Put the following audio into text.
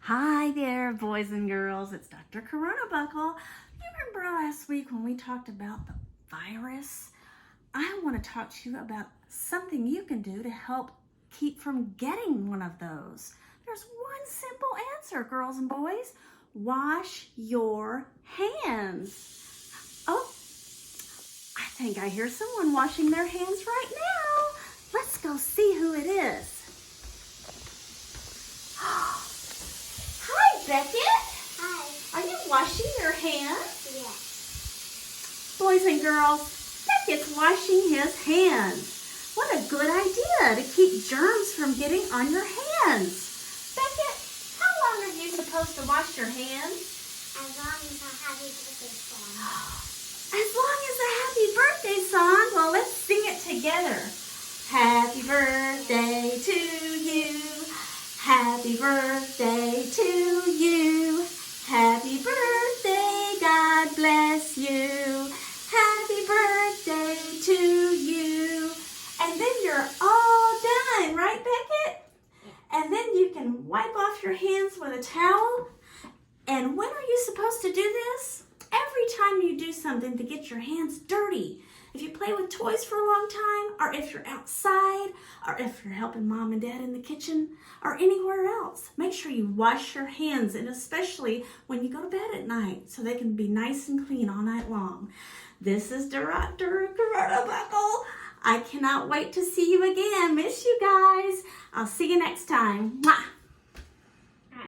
Hi there, boys and girls. It's Dr. Corona Buckle. You remember last week when we talked about the virus? I want to talk to you about something you can do to help keep from getting one of those. There's one simple answer, girls and boys. Wash your hands. Oh, I think I hear someone washing their hands right now. Let's go see who it is. Hi, Beckett. Hi. Are you washing your hands? Yes. Boys and girls, Beckett's washing his hands. What a good idea to keep germs from getting on your hands. Beckett, how long are you supposed to wash your hands? As long as a happy birthday song. As long as a happy birthday song. Well, let's sing it together. Happy birthday to you. Happy birthday to you. Happy birthday, God bless you. Happy birthday to you. And then you're all done, right, Beckett? And then you can wipe off your hands with a towel. And when are you supposed to do this? Every time you do something to get your hands dirty. If you play with toys for a long time, or if you're outside, or if you're helping mom and dad in the kitchen, or anywhere else, make sure you wash your hands, and especially when you go to bed at night, so they can be nice and clean all night long. This is Dr. Corona Buckle. I cannot wait to see you again. Miss you guys. I'll see you next time. Mwah.